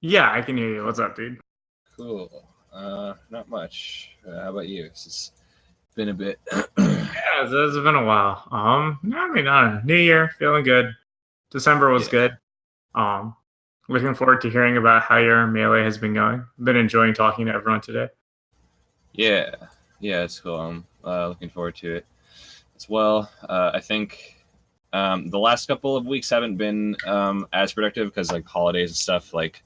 Yeah, I can hear you. What's up, dude? Cool. Not much. How about you? It's been a bit. Yeah, it's been a while. I mean, I don't know. New Year, feeling good. December was Yeah. good. Um, Looking forward to hearing about how your melee has been going. Been enjoying talking to everyone today. Yeah. Yeah, it's cool. I'm looking forward to it as well. I think the last couple of weeks haven't been as productive because like holidays and stuff. Like,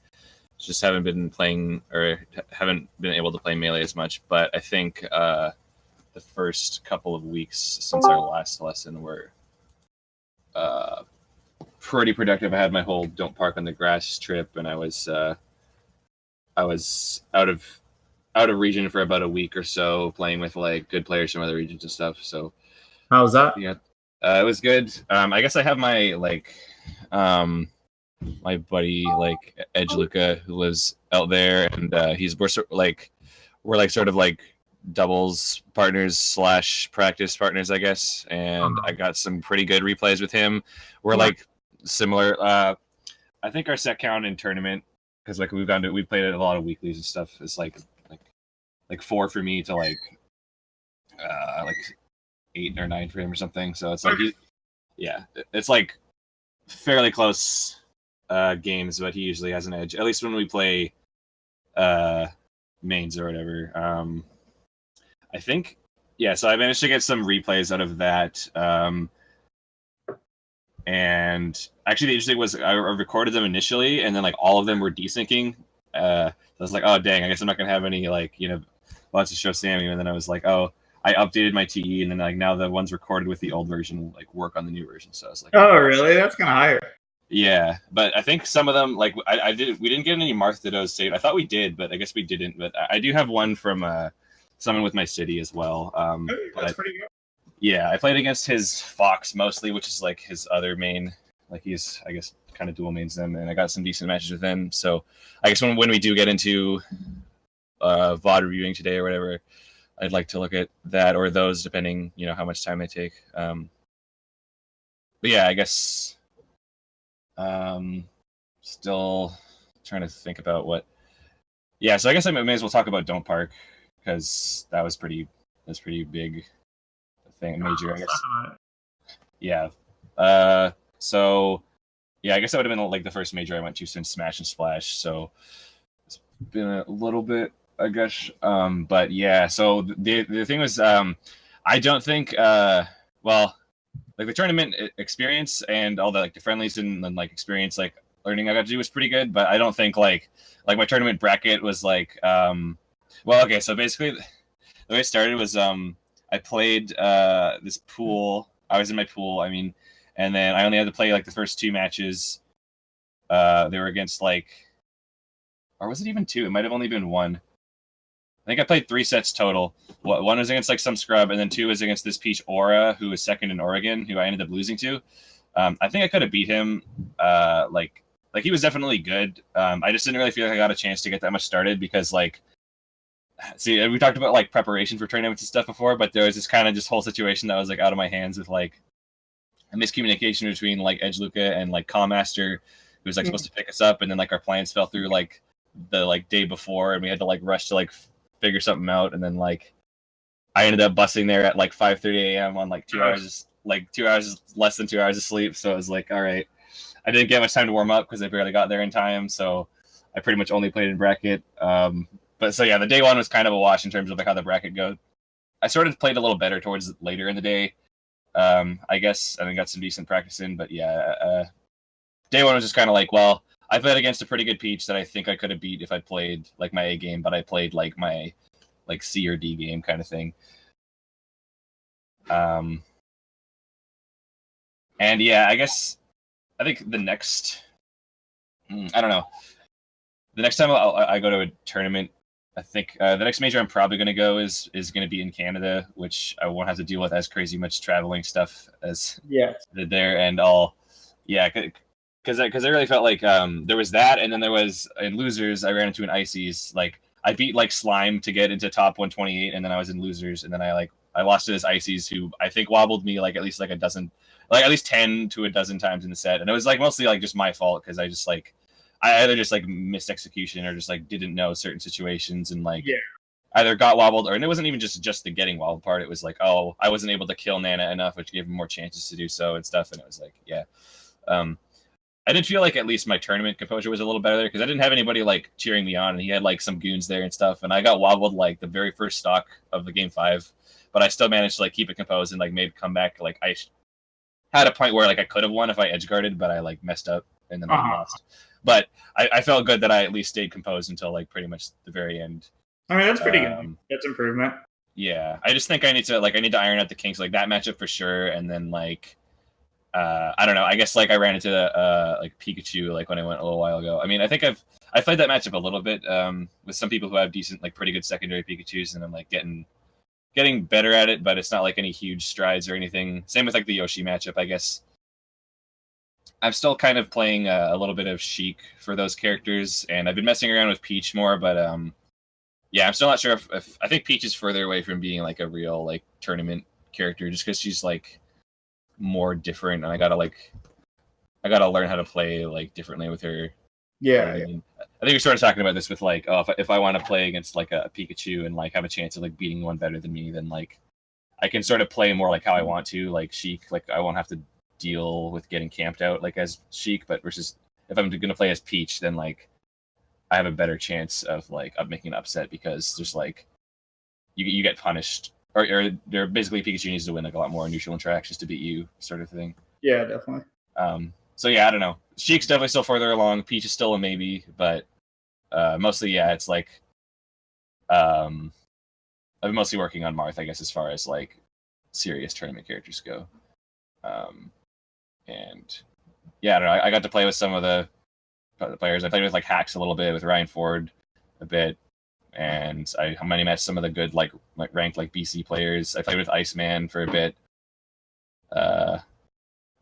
just haven't been playing or haven't been able to play melee as much. But I think the first couple of weeks since our last lesson were uh, pretty productive. I had my whole "Don't Park on the Grass" trip, and I was out of region for about a week or so, playing with like good players from other regions and stuff. So How was that? yeah, it was good. I guess I have my my buddy like Edge Luca who lives out there, and we're like sort of like doubles partners slash practice partners, I guess. And I got some pretty good replays with him. We're like similar. I think our set count in tournament, because like we've played a lot of weeklies and stuff. It's like 4 for me to like 8 or 9 for him or something. So it's like it's like fairly close games, but he usually has an edge. At least when we play mains or whatever. I think so I managed to get some replays out of that. And actually the interesting was I recorded them initially, and then like all of them were desyncing. So I was like, oh dang, I guess I'm not gonna have any like lots to show Sammy. And then I was like, oh, I updated my TE, and then like now the ones recorded with the old version will like work on the new version. So I was like, oh really? That's kind of higher. Yeah, but I think some of them like we didn't get any Marth Dittos saved. I thought we did, but I guess we didn't. But I do have one from someone with my city as well. That's pretty good. Yeah, I played against his Fox mostly, which is like his other main. Like he's, I guess, kind of dual mains them, and I got some decent matches with him. So I guess when we do get into VOD reviewing today or whatever, I'd like to look at that or those, depending how much time they take. But yeah, I guess still trying to think about what. Yeah, so I guess I may as well talk about Don't Park, because that was pretty big thing, major, I guess. Yeah. So yeah, I guess that would have been like the first major I went to since Smash and Splash. So it's been a little bit, I guess. But yeah, so the thing was, I don't think well, like the tournament experience and all the like the friendlies and like experience like learning I got to do was pretty good, but I don't think like my tournament bracket was like well, okay, so basically the way it started was I played this pool. I was in my pool, I mean, and then I only had to play like the first 2 matches. They were against like, or was it even 2? It might have only been 1. I think I played 3 sets total. 1 was against like some scrub, and then 2 was against this Peach Aura, who was second in Oregon, who I ended up losing to. I think I could have beat him. Like he was definitely good. I just didn't really feel like I got a chance to get that much started because like, see, we talked about like preparation for tournaments and stuff before, but there was this kind of just whole situation that was like out of my hands with like a miscommunication between like Edge Luca and like Calmaster, who was like supposed to pick us up, and then like our plans fell through like the like day before, and we had to like rush to like figure something out, and then like I ended up busting there at like 5:30 a.m. on like 2 hours, less than 2 hours of sleep. So I was like, all right, I didn't get much time to warm up because I barely got there in time, so I pretty much only played in bracket. But so yeah, the day 1 was kind of a wash in terms of like how the bracket goes. I sort of played a little better towards later in the day, I guess, and I got some decent practice in. But yeah, day 1 was just kind of like, well, I played against a pretty good Peach that I think I could have beat if I played like my A game, but I played like my like C or D game kind of thing. And yeah, I think the next, I don't know, the next time I go to a tournament, I think the next major I'm probably going to go is going to be in Canada, which I won't have to deal with as crazy much traveling stuff as I did there, and because I really felt like there was that, and then there was in losers I ran into an Ices. Like I beat like Slime to get into top 128, and then I was in losers, and then I lost to this Ices who I think wobbled me like at least like a dozen, like at least 10 to a dozen times in the set, and it was like mostly like just my fault because I just like I either just like missed execution or just like didn't know certain situations and like Yeah. either got wobbled or, and it wasn't even just the getting wobbled part. It was like, oh, I wasn't able to kill Nana enough, which gave him more chances to do so and stuff. And it was like, yeah. I did feel like at least my tournament composure was a little better because I didn't have anybody like cheering me on, and he had like some goons there and stuff. And I got wobbled like the very first stock of the game 5, but I still managed to like keep it composed and like made a comeback. Like I had a point where like I could have won if I edge guarded, but I like messed up and then I lost. But I felt good that I at least stayed composed until like pretty much the very end. I mean, that's pretty good. That's improvement. Yeah, I just think I need to iron out the kinks, like that matchup for sure, and then like I don't know. I guess like I ran into like Pikachu like when I went a little while ago. I mean, I think I played that matchup a little bit with some people who have decent, like pretty good secondary Pikachus, and I'm like getting better at it, but it's not like any huge strides or anything. Same with like the Yoshi matchup, I guess. I'm still kind of playing a little bit of Sheik for those characters, and I've been messing around with Peach more, but yeah, I'm still not sure if I think Peach is further away from being like a real like tournament character just because she's like more different, and I gotta learn how to play like differently with her. Yeah, I mean, I think we started talking about this with like, oh, if I want to play against like a Pikachu and like have a chance of like beating one better than me, then like I can sort of play more like how I want to, like Sheik. Like I won't have to deal with getting camped out like as Sheik, but versus if I'm gonna play as Peach, then like I have a better chance of like making an upset because there's like you get punished or they're basically Pikachu needs to win like a lot more neutral interactions to beat you, sort of thing. Yeah, definitely. So yeah, I don't know. Sheik's definitely still further along. Peach is still a maybe, but mostly yeah, it's like I've been mostly working on Marth, I guess, as far as like serious tournament characters go. And yeah, I don't know. I got to play with some of the players. I played with like Hacks a little bit, with Ryan Ford a bit, and I met some of the good like ranked like BC players. I played with Iceman for a bit.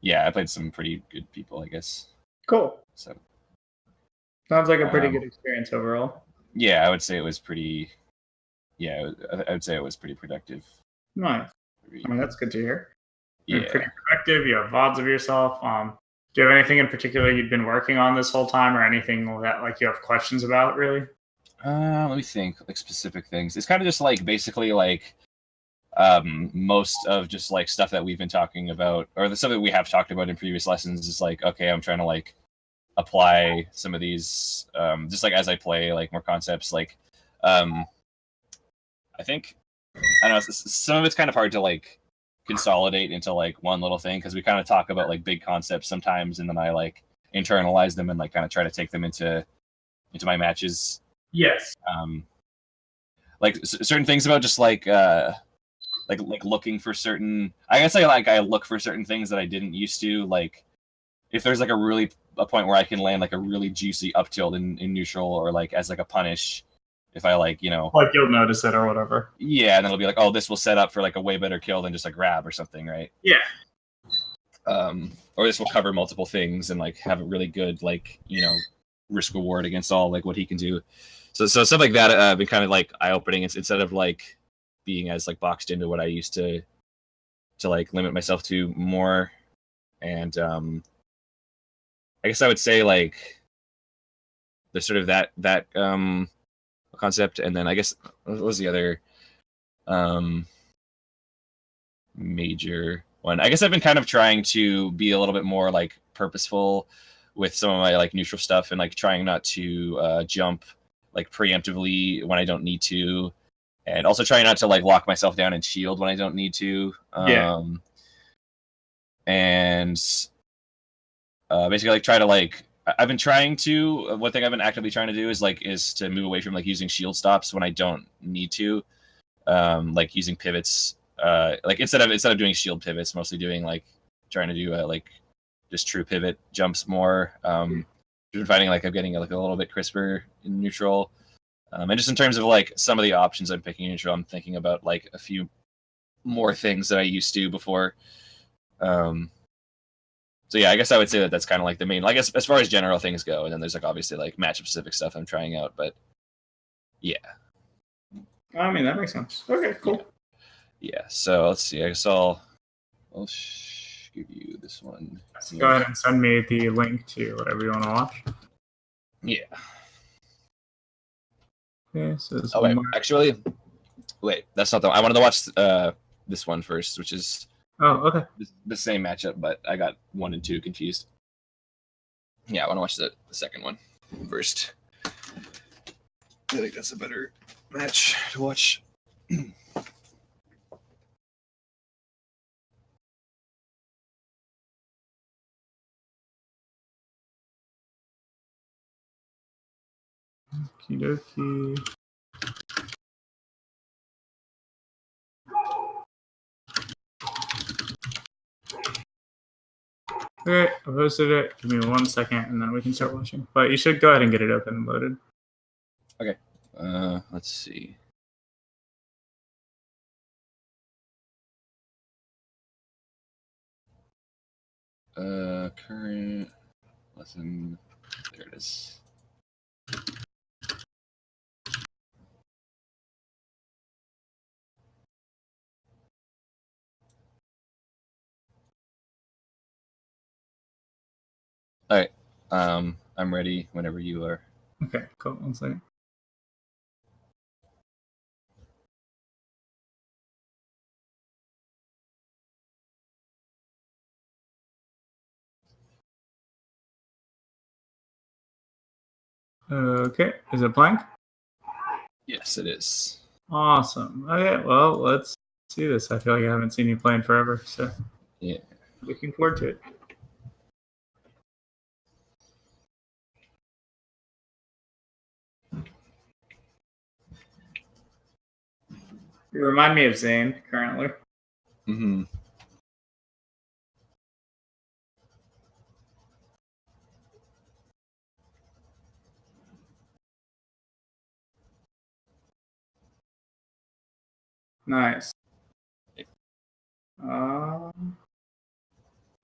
Yeah, I played some pretty good people, I guess. Cool. So sounds like a pretty good experience overall. Yeah, I would say it was pretty. Yeah, I would say it was pretty productive. Nice. I mean, that's good to hear. Yeah. You're pretty productive. You have VODs of yourself. Do you have anything in particular you've been working on this whole time, or anything that like you have questions about, really? Let me think, like specific things. It's kind of just like basically like most of just like stuff that we've been talking about, or the stuff that we have talked about in previous lessons is like, okay, I'm trying to like apply some of these just like as I play like more concepts. Like I think I don't know, some of it's kind of hard to like consolidate into like one little thing because we kind of talk about like big concepts sometimes, and then I like internalize them and like kind of try to take them into my matches. Yes. Like certain things about just like looking for certain. I guess I look for certain things that I didn't used to. Like if there's like a point where I can land like a really juicy up tilt in neutral, or like as like a punish. If I like, you know, like you'll notice it or whatever. Yeah, and then it'll be like, oh, this will set up for like a way better kill than just a grab or something, right? Yeah. Or this will cover multiple things and like have a really good like, you know, risk reward against all like what he can do. So stuff like that been kind of like eye opening. It's instead of like being as like boxed into what I used to like limit myself to more. And I guess I would say like there's sort of that concept, and then I guess what was the other major one? I guess I've been kind of trying to be a little bit more like purposeful with some of my like neutral stuff, and like trying not to jump like preemptively when I don't need to, and also trying not to like lock myself down and shield when I don't need to. And basically like try to like I've been trying to. One thing I've been actively trying to do is to move away from like using shield stops when I don't need to, like using pivots. Like instead of doing shield pivots, mostly doing like trying to do like just true pivot jumps more. I've been finding like I'm getting like a little bit crisper in neutral, and just in terms of like some of the options I'm picking in neutral, I'm thinking about like a few more things that I used to before. So yeah, I guess I would say that's kind of like the main, like as far as general things go, and then there's like obviously like matchup specific stuff I'm trying out, but yeah. I mean, that makes sense. Okay, cool. Yeah, so let's see. I guess I'll give you this one. Go ahead and send me the link to whatever you want to watch. Yeah. Okay, so Oh wait, actually, wait, that's not the one. I wanted to watch this one first, which is okay. the same matchup, but I got 1 and 2 confused. Yeah, I want to watch the second one first. I think that's a better match to watch. Okie dokie. Okay, I posted it. Give me 1 second, and then we can start watching. But you should go ahead and get it open and loaded. Okay. Let's see. Current lesson. There it is. All right. I'm ready whenever you are. Okay, cool. 1 second. Okay, is it blank? Yes, it is. Awesome. Okay, well, let's see this. I feel like I haven't seen you play in forever, so Yeah. looking forward to it. You remind me of Zane currently. Mm-hmm. Nice. Yeah,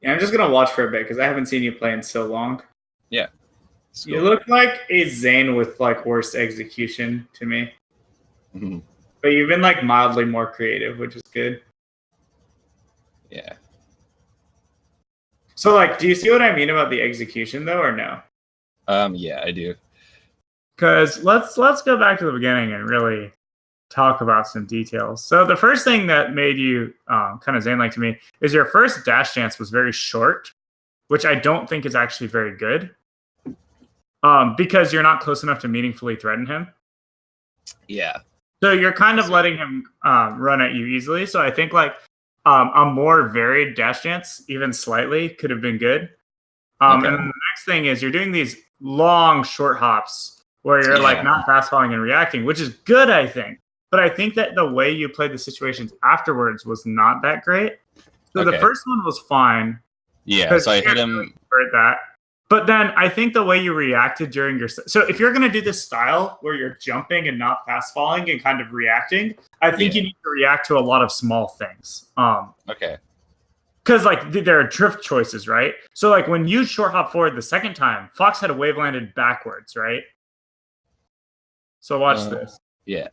I'm just gonna watch for a bit because I haven't seen you play in so long. Yeah. You look like a Zane with like worse execution to me. Mm-hmm. But you've been like mildly more creative, which is good. Yeah. So like, do you see what I mean about the execution though, or no? Yeah, I do. Because let's go back to the beginning and really talk about some details. So the first thing that made you kind of Zane-like to me is your first dash dance was very short, which I don't think is actually very good. Because you're not close enough to meaningfully threaten him. Yeah. So you're kind of letting him run at you easily. So I think like a more varied dash dance, even slightly, could have been good. Okay. And the next thing is you're doing these long short hops where you're like not fast falling and reacting, which is good, I think. But I think that the way you played the situations afterwards was not that great. So the first one was fine. Yeah, so I hit him for that. But then I think the way you reacted during your so if you're gonna do this style where you're jumping and not fast falling and kind of reacting, I think you need to react to a lot of small things. Okay. Because like there are drift choices, right? So like when you short hop forward the second time, Fox had a wave landed backwards, right? So watch this. Yeah.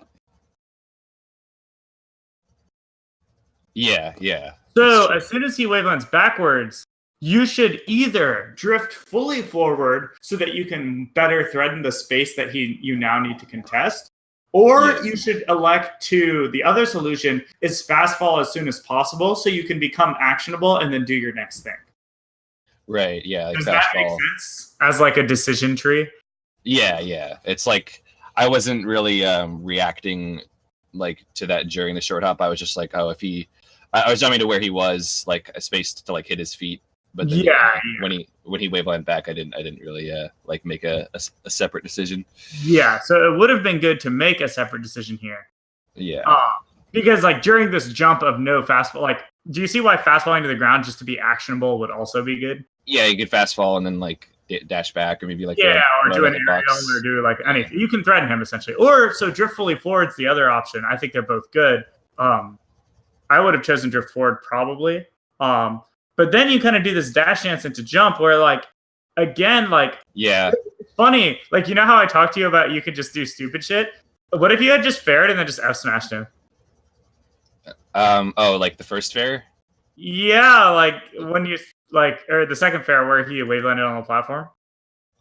Yeah, yeah. So as soon as he wave lands backwards, you should either drift fully forward so that you can better threaten the space that you now need to contest, or you should elect to the other solution is fast fall as soon as possible so you can become actionable and then do your next thing. Right, yeah. Like Does that make sense as like a decision tree? Yeah, yeah. It's like I wasn't really reacting like to that during the short hop. I was just like, oh, if he I was jumping to where he was, like a space to like hit his feet. But then, when he wavelined back, I didn't really like make a separate decision. Yeah, so it would have been good to make a separate decision here. Yeah, because like during this jump of no fast fall, like, do you see why fast falling to the ground just to be actionable would also be good? Yeah, you could fast fall and then like dash back, or maybe like or do an aerial, or do like anything. You can threaten him essentially, or so drift fully forward's the other option. I think they're both good. I would have chosen drift forward probably. But then you kind of do this dash dance into jump where like, again, like, it's funny. Like, you know how I talked to you about you could just do stupid shit? What if you had just fared and then just F smashed him? Oh, like the first fair? Yeah, like when you, like, or the second fair where he wave landed on the platform.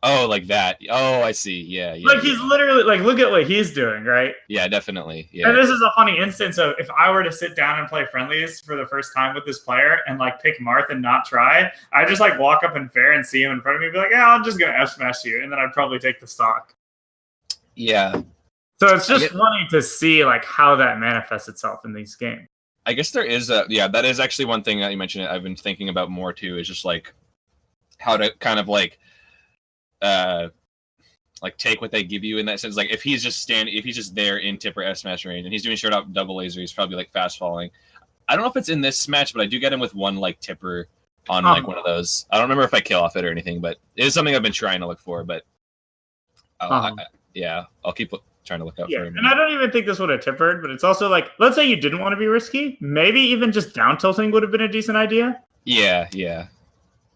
Oh, like that. Oh, I see. Yeah, yeah. Like he's literally like, look at what he's doing, right? Yeah, definitely. Yeah. And this is a funny instance of if I were to sit down and play friendlies for the first time with this player and like pick Marth and not try, I just like walk up in fair and see him in front of me and be like, yeah, I'm just gonna F smash you, and then I'd probably take the stock. Yeah. So it's just funny to see like how that manifests itself in these games. I guess there is that is actually one thing that you mentioned I've been thinking about more too, is just like how to kind of like take what they give you in that sense. Like if he's just there in Tipper F smash range and he's doing short up double laser, he's probably like fast falling. I don't know if it's in this match, but I do get him with one like Tipper on like one of those. I don't remember if I kill off it or anything, but it is something I've been trying to look for. But I'll keep trying to look out for him. And I don't even think this would have tippered, but it's also like, let's say you didn't want to be risky, maybe even just down tilting would have been a decent idea. Yeah.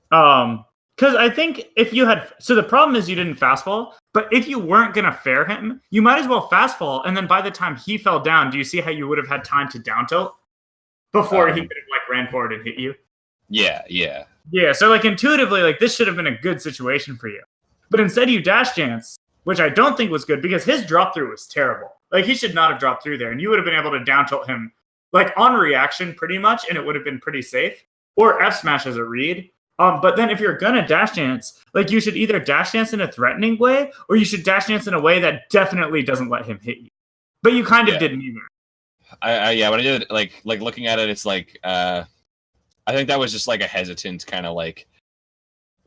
Because I think if you had, so the problem is you didn't fast fall, but if you weren't going to fair him, you might as well fast fall. And then by the time he fell down, do you see how you would have had time to down tilt before he could have like ran forward and hit you? Yeah. Yeah. So like intuitively, like this should have been a good situation for you, but instead you dash dance, which I don't think was good because his drop through was terrible. Like he should not have dropped through there, and you would have been able to down tilt him like on reaction pretty much, and it would have been pretty safe. Or F smash as a read. But then if you're gonna dash dance, like you should either dash dance in a threatening way, or you should dash dance in a way that definitely doesn't let him hit you. But you kind of didn't either. When I did it, like looking at it, it's like I think that was just like a hesitant kind of like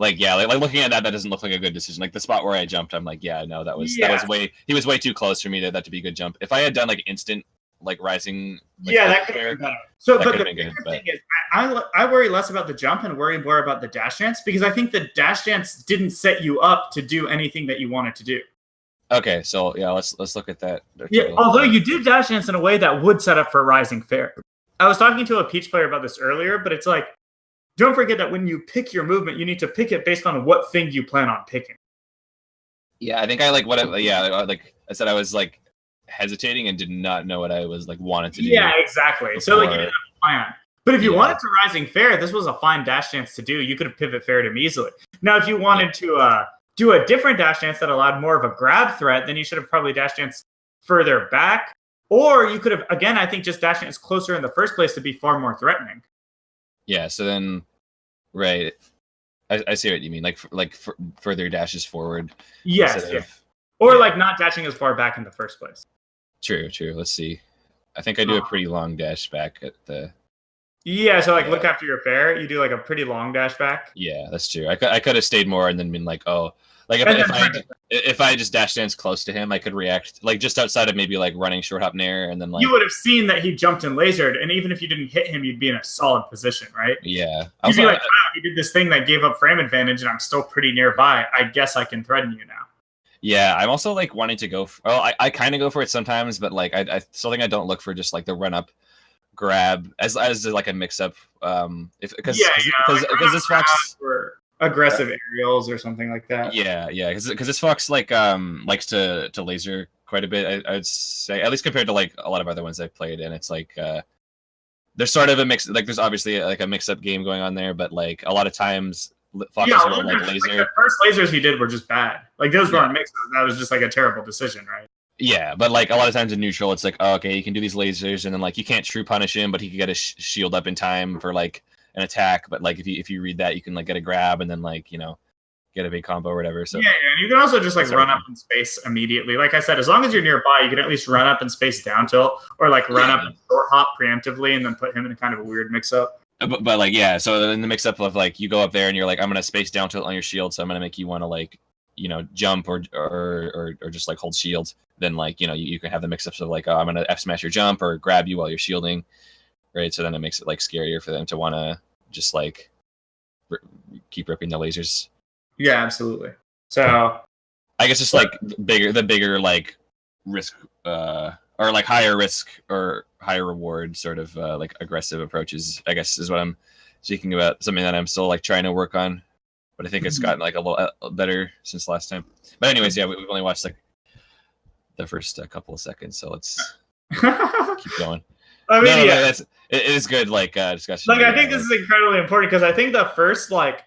looking at that doesn't look like a good decision. Like the spot where I jumped, I'm like, that was he was way too close for me that to be a good jump. If I had done like instant like rising, that could have been better. So, but the bigger thing is, I worry less about the jump and worry more about the dash dance because I think the dash dance didn't set you up to do anything that you wanted to do. Okay, so let's look at that. Yeah, although you did dash dance in a way that would set up for rising fair. I was talking to a Peach player about this earlier, but it's like, don't forget that when you pick your movement, you need to pick it based on what thing you plan on picking. Yeah, I think I I said I was like hesitating and did not know what I was like wanted to do. Yeah, exactly. Before. So like you didn't have a plan. But if you wanted to rising fair, this was a fine dash dance to do. You could have pivot faired him easily. Now, if you wanted to do a different dash dance that allowed more of a grab threat, then you should have probably dash danced further back. Or you could have, again, I think just dash dance closer in the first place to be far more threatening. Yeah, so then, right, I see what you mean. Further dashes forward. Yes, or like not dashing as far back in the first place. True. Let's see. I think I do a pretty long dash back at the. Yeah, so look after your fair, you do like a pretty long dash back. Yeah, that's true. I could have stayed more and then been like, oh, like if I just dash dance close to him, I could react like just outside of maybe like running short hop nair and then like you would have seen that he jumped and lasered, and even if you didn't hit him, you'd be in a solid position, right? Yeah, you'd be like, wow, you did this thing that gave up frame advantage, and I'm still pretty nearby. I guess I can threaten you now. Yeah, I'm also like wanting to go. I kind of go for it sometimes, but like I still think I don't look for just like the run up grab as like a mix up. Because this fox for aggressive aerials or something like that. Yeah, because this fox like likes to laser quite a bit. I'd say at least compared to like a lot of other ones I've played, and it's like there's sort of a mix. Like there's obviously like a mix up game going on there, but like a lot of times. Foxes won't like laser. Like the first lasers he did were just bad. Like those weren't mixes. That was just like a terrible decision, right? Yeah, but like a lot of times in neutral, it's like, oh, okay, you can do these lasers, and then like you can't true punish him, but he can get a shield up in time for like an attack. But like if you read that, you can like get a grab and then like get a big combo or whatever. So yeah, and you can also just like run up in space immediately. Like I said, as long as you're nearby, you can at least run up in space down tilt or like run up and short hop preemptively, and then put him in kind of a weird mix up. But like so in the mix up of like you go up there and you're like, I'm gonna space down tilt on your shield, so I'm gonna make you want to like jump or just like hold shield. Then like you can have the mix ups of like, oh, I'm gonna F smash your jump or grab you while you're shielding, right? So then it makes it like scarier for them to want to just like keep ripping the lasers. Yeah, absolutely. So I guess it's like the bigger like risk or like higher risk or higher reward sort of like aggressive approaches, I guess is what I'm speaking about. Something that I'm still like trying to work on, but I think it's gotten like a little better since last time. But anyways, yeah, we've only watched like the first couple of seconds, so let's keep going. I mean, it is good like discussion. Like I think this is incredibly important because I think the first like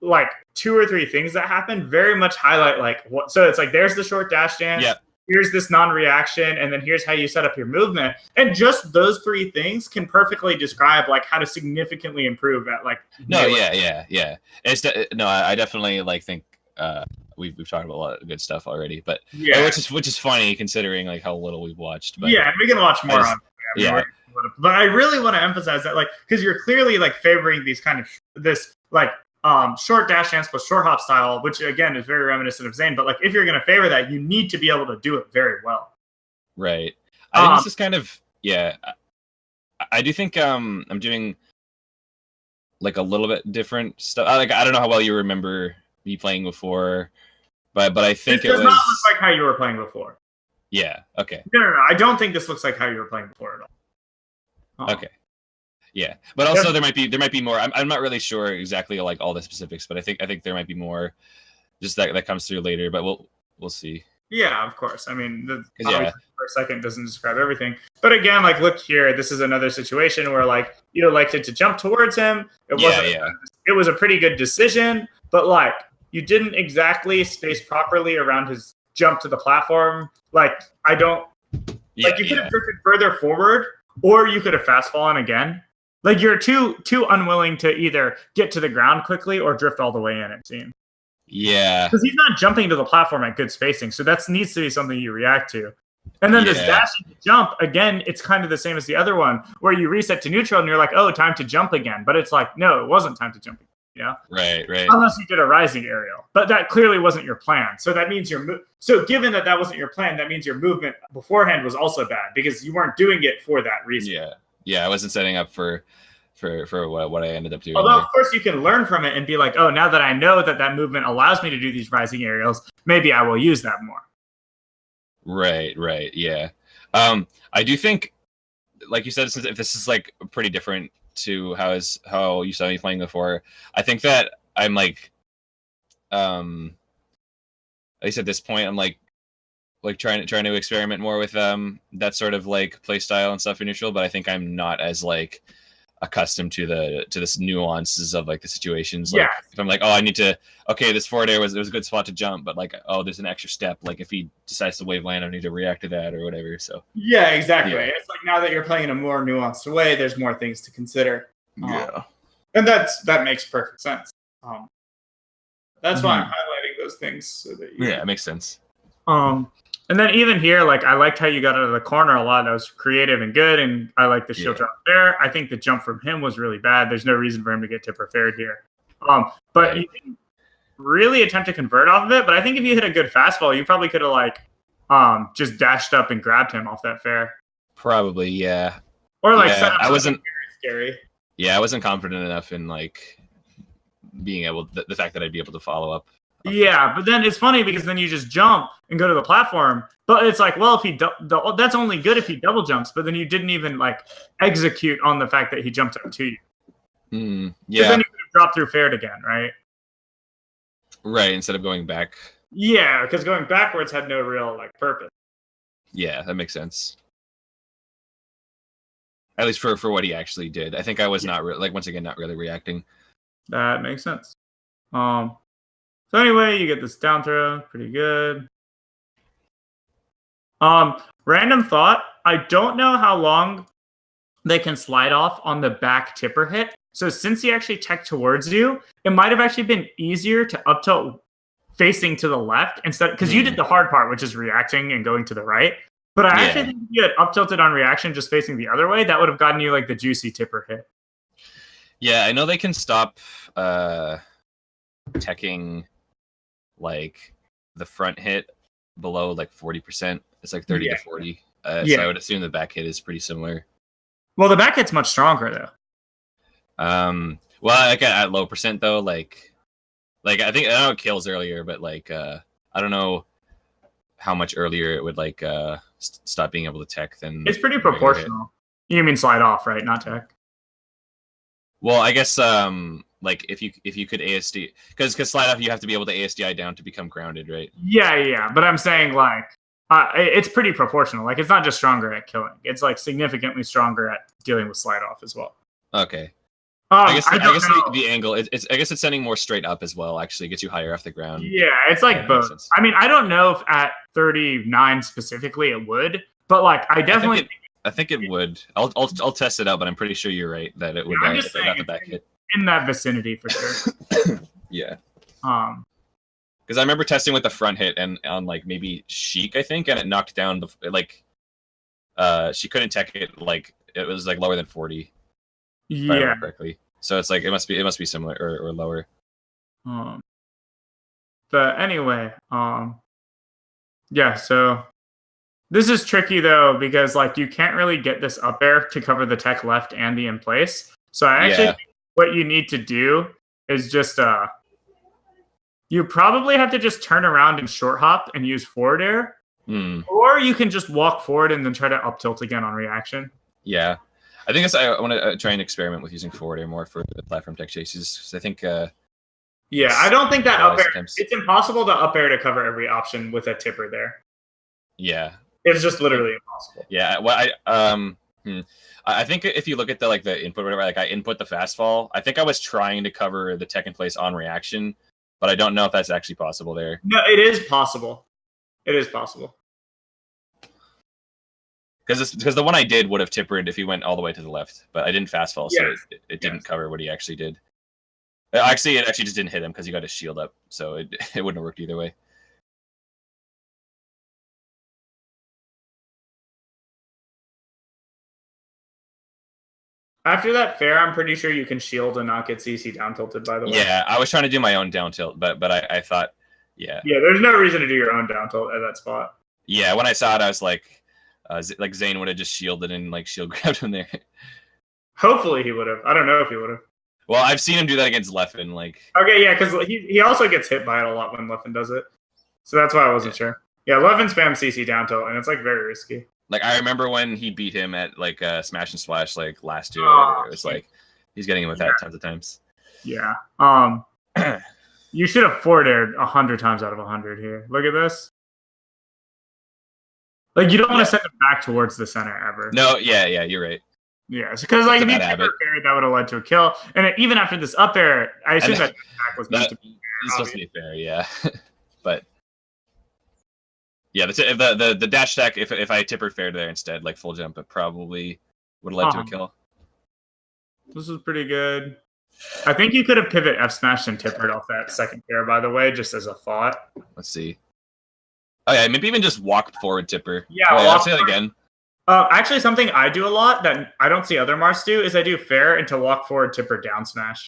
like 2 or 3 things that happen very much highlight like what. So it's like there's the short dash dance. Yeah. Here's this non-reaction, and then here's how you set up your movement. And just those 3 things can perfectly describe like how to significantly improve at like. No, yeah. It's I definitely like think we've talked about a lot of good stuff already, but which is funny considering like how little we've watched. But yeah, we can watch more on. Yeah. But I really want to emphasize that, like, because you're clearly like favoring these kind of this like short dash dance plus short hop style, which again is very reminiscent of Zayn. But like, if you're going to favor that, you need to be able to do it very well. Right. I think this is kind of I do think I'm doing like a little bit different stuff. Like I don't know how well you remember me playing before, but I think it does not look like how you were playing before. Yeah. Okay. No. I don't think this looks like how you were playing before at all. Okay. Yeah, but also there might be more. I'm not really sure exactly like all the specifics, but I think there might be more just that comes through later. But we'll see. Yeah, of course. I mean, for a second doesn't describe everything. But again, like look here, this is another situation where like you elected to jump towards him. It was a pretty good decision, but like you didn't exactly space properly around his jump to the platform. Like I don't like you could have drifted further forward. Or you could have fast fallen again. Like you're too unwilling to either get to the ground quickly or drift all the way in, it seems. Yeah. Because he's not jumping to the platform at good spacing. So that needs to be something you react to. And then this dashing jump, again, it's kind of the same as the other one, where you reset to neutral and you're like, oh, time to jump again. But it's like, no, it wasn't time to jump again. Yeah. Right. Unless you did a rising aerial, but that clearly wasn't your plan. So that means so given that wasn't your plan, that means your movement beforehand was also bad because you weren't doing it for that reason. Yeah. I wasn't setting up for what I ended up doing. Although of course you can learn from it and be like, oh, now that I know that movement allows me to do these rising aerials, maybe I will use that more. Right. Yeah. I do think, like you said, if this is like pretty different to how you saw me playing before, I think that I'm like at least at this point I'm like trying to experiment more with that sort of like play style and stuff in neutral, but I think I'm not as like accustomed to this nuances of like the situations. Like if I'm like, oh, I need to this forward air was a good spot to jump, but like, oh, there's an extra step. Like if he decides to wave land, I need to react to that or whatever. So yeah, exactly. Yeah. It's like now that you're playing in a more nuanced way, there's more things to consider. And that makes perfect sense. That's why I'm highlighting those things so that it makes sense. And then even here, like I liked how you got out of the corner a lot. That was creative and good, and I like the shield drop there. I think the jump from him was really bad. There's no reason for him to get tip prepared here. But you didn't really attempt to convert off of it. But I think if you hit a good fastball, you probably could have like just dashed up and grabbed him off that fair. Probably, yeah. Or like I wasn't very scary. Yeah, I wasn't confident enough in like being able the fact that I'd be able to follow up. Yeah, but then it's funny because then you just jump and go to the platform. But it's like, well, if he that's only good if he double jumps. But then you didn't even like execute on the fact that he jumped up to you. Yeah. Then you could have dropped through fared again, right? Right, instead of going back. Yeah, because going backwards had no real like purpose. Yeah, that makes sense. At least for what he actually did. I think I was not once again not really reacting. That makes sense. So anyway, you get this down throw, pretty good. Random thought. I don't know how long they can slide off on the back tipper hit. So since he actually teched towards you, it might have actually been easier to up tilt facing to the left instead, because you did the hard part, which is reacting and going to the right. But I actually think if you had up tilted on reaction just facing the other way, that would have gotten you like the juicy tipper hit. Yeah, I know they can stop teching like the front hit below like 40%. It's like 30 to 40. So I would assume the back hit is pretty similar. Well, the back hit's much stronger though. Well, like at low percent though, like I think I know it kills earlier, but like I don't know how much earlier it would like stop being able to tech than. It's pretty proportional. You mean slide off, right? Not tech. Well, I guess like if you could ASD, because slide off you have to be able to ASDI down to become grounded, right? Yeah. But I'm saying like it's pretty proportional. Like it's not just stronger at killing; it's like significantly stronger at dealing with slide off as well. Okay. I guess I don't know. the angle. I guess it's sending more straight up as well. Actually, gets you higher off the ground. Yeah, it's like both. I mean, I don't know if at 39 specifically it would, but like I definitely. I think it would. I'll test it out, but I'm pretty sure you're right that it would. I'm just saying the back hit in that vicinity for sure. Yeah. Because I remember testing with the front hit and on like maybe Sheik, I think, and it knocked down she couldn't tech it, like it was like lower than 40. Yeah. If I remember correctly. So it's like it must be similar or lower. But anyway, yeah, so this is tricky though, because like you can't really get this up air to cover the tech left and the in place. So I actually think what you need to do is just you probably have to just turn around and short hop and use forward air. Or you can just walk forward and then try to up tilt again on reaction. Yeah. I think I want to try and experiment with using forward air more for the platform tech chases. Because I think yeah, I don't think that up air, it's impossible to up air to cover every option with a tipper there. Yeah. It's just literally impossible. Yeah. Well, I think if you look at the input, whatever, like I input the fast fall, I think I was trying to cover the tech in place on reaction, but I don't know if that's actually possible there. No, it is possible. It is possible. Because the one I did would have tippered if he went all the way to the left, but I didn't fast fall, so it didn't cover what he actually did. Actually, it actually just didn't hit him because he got his shield up, so it wouldn't have worked either way. After that fair, I'm pretty sure you can shield and not get CC down tilted, by the way. Yeah, I was trying to do my own down tilt, but I thought, yeah. Yeah, there's no reason to do your own down tilt at that spot. Yeah, when I saw it, I was like Zane would have just shielded and like shield grabbed him there. Hopefully he would have. I don't know if he would have. Well, I've seen him do that against Leffen. Like, okay, yeah, because he also gets hit by it a lot when Leffen does it. So that's why I wasn't sure. Yeah, Leffen spams CC down tilt, and it's like very risky. Like I remember when he beat him at like Smash and Splash like last year. It was like he's getting him with that tons of times. Yeah. You should have forward aired 100 times out of 100 here. Look at this. Like, you don't want to send it back towards the center ever. No, yeah, you're right. Yeah, because like if you tipper fair, that would have led to a kill. And even after this up air, I assume that attack was meant to be fair. It's supposed to be fair, yeah. But yeah, the dash attack, if I tippered fair there instead, like full jump, it probably would have led to a kill. This is pretty good. I think you could have pivot F smashed and tippered off that second fair, by the way, just as a thought. Let's see. Oh yeah, maybe even just walk forward tipper. Yeah, I'll say that again. Actually, something I do a lot that I don't see other Marths do is I do fair into walk forward tipper down smash.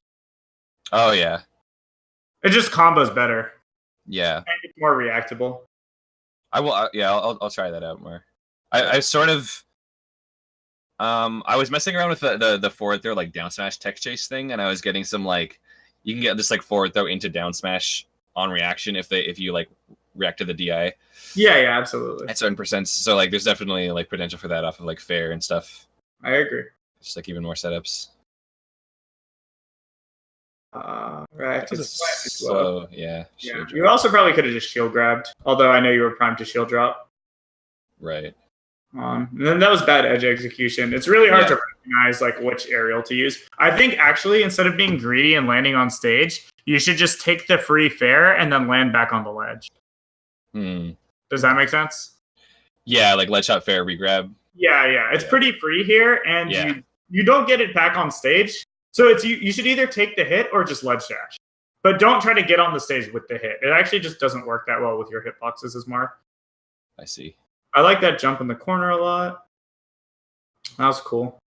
Oh yeah. It just combos better. Yeah. And it's more reactable. I will. Yeah, I'll try that out more. I sort of. I was messing around with the forward throw like down smash tech chase thing, and I was getting some like you can get this like forward throw into down smash on reaction if you like react to the DI. Yeah, absolutely. At certain percents, so like there's definitely like potential for that off of like fair and stuff. I agree. Just like even more setups. Right. Slow, yeah. You also probably could have just shield grabbed, although I know you were primed to shield drop. Right. And then that was bad edge execution. It's really hard to recognize like which aerial to use. I think actually instead of being greedy and landing on stage, you should just take the free fair and then land back on the ledge. Does that make sense? Yeah, like ledge shot fair regrab. Yeah. It's pretty free here, and you don't get it back on stage. So it's you should either take the hit or just ledge dash. But don't try to get on the stage with the hit. It actually just doesn't work that well with your hitboxes as Marth. I see. I like that jump in the corner a lot. That was cool.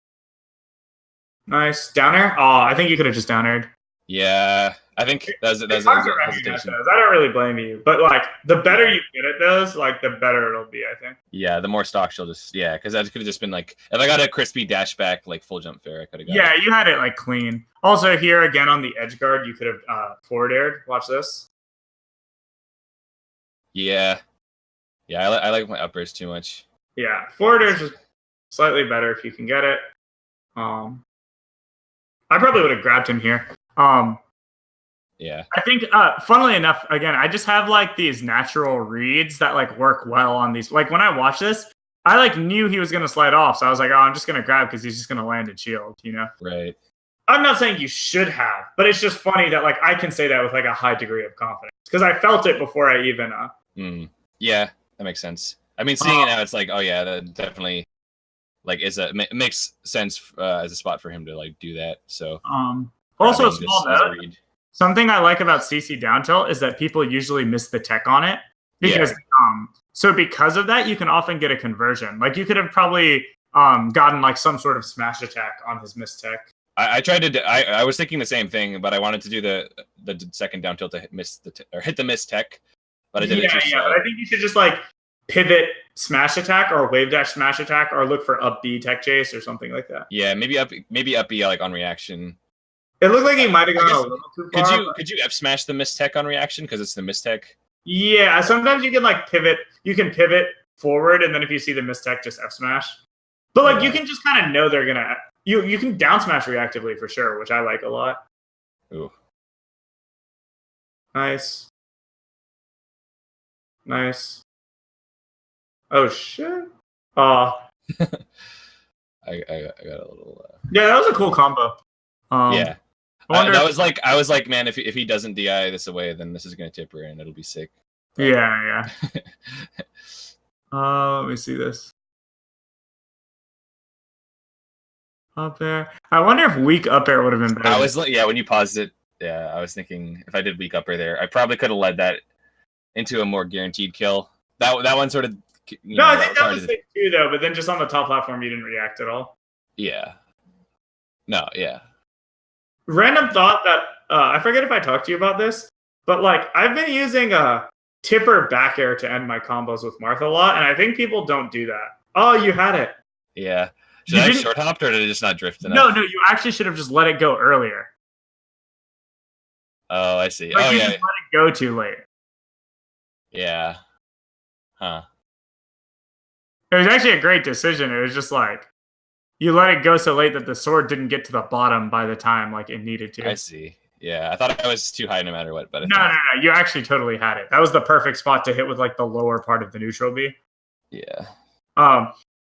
Nice. Down air? Oh, I think you could have just down aired. Yeah, I think that's hard to recognize those. I don't really blame you. But like the better you get at those, like the better it'll be, I think. Yeah, the more stock she'll just because that could have just been like if I got a crispy dash back like full jump fair, I could have got it. You had it like clean. Also here again on the edge guard, you could have forward aired. Watch this. Yeah. Yeah, I like my uppers too much. Yeah, forward air is just slightly better if you can get it. I probably would have grabbed him here. Yeah. I think, funnily enough, again, I just have like these natural reads that like work well on these. Like when I watch this, I like knew he was gonna slide off, so I was like, oh, I'm just gonna grab because he's just gonna land and shield, you know? Right. I'm not saying you should have, but it's just funny that like I can say that with like a high degree of confidence because I felt it before I even. Yeah, that makes sense. I mean, seeing it now, it's like, oh yeah, that definitely like makes sense as a spot for him to like do that. So also a small note. Something I like about CC down tilt is that people usually miss the tech on it because so because of that, you can often get a conversion. Like you could have probably gotten like some sort of smash attack on his miss tech. I tried to. I was thinking the same thing, but I wanted to do the second down tilt to hit the miss tech, but I did it too slow. But I think you should just like pivot smash attack or wave dash smash attack or look for up B tech chase or something like that. Yeah, maybe up B like on reaction. It looked like he might have gone a little too far. Could you F smash the miss tech on reaction because it's the miss tech? Yeah, sometimes you can like pivot. You can pivot forward, and then if you see the miss tech, just F smash. But like you can just kind of know they're gonna. You can down smash reactively for sure, which I like a lot. Ooh. Nice. Oh shit. I got a little. Yeah, that was a cool combo. Yeah. I was like, man, if he doesn't DI this away, then this is gonna tip her and it'll be sick. Yeah. Let me see this. Up air. I wonder if weak up air would have been better. I was when you paused it. Yeah, I was thinking if I did weak up air there, I probably could have led that into a more guaranteed kill. That one sort of. I think that was it too, though. But then just on the top platform, you didn't react at all. Yeah. No. Yeah. Random thought that I forget if I talked to you about this, but like I've been using a tipper back air to end my combos with Marth a lot, and I think people don't do that. Oh, you had it. Yeah. Should I have short hopped or did it just not drift enough? No, you actually should have just let it go earlier. Oh, I see. Like you just let it go too late. Yeah. Huh. It was actually a great decision. It was just like you let it go so late that the sword didn't get to the bottom by the time like it needed to. I see. Yeah, I thought I was too high no matter what, but no. You actually totally had it. That was the perfect spot to hit with like the lower part of the neutral B. Yeah.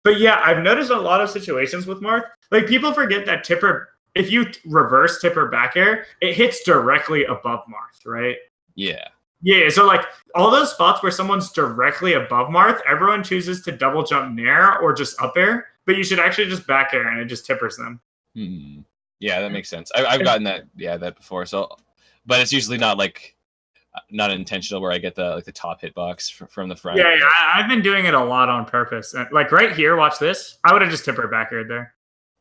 But yeah, I've noticed a lot of situations with Marth. Like people forget that tipper. If you reverse tipper back air, it hits directly above Marth, right? Yeah. Yeah, so like all those spots where someone's directly above Marth, everyone chooses to double jump nair or just up air, but you should actually just back air and it just tippers them. Yeah, that makes sense. I've gotten that before. So, but it's usually not intentional where I get the top hitbox from the front. Yeah, I've been doing it a lot on purpose. Like right here, watch this. I would have just tipper back aired there.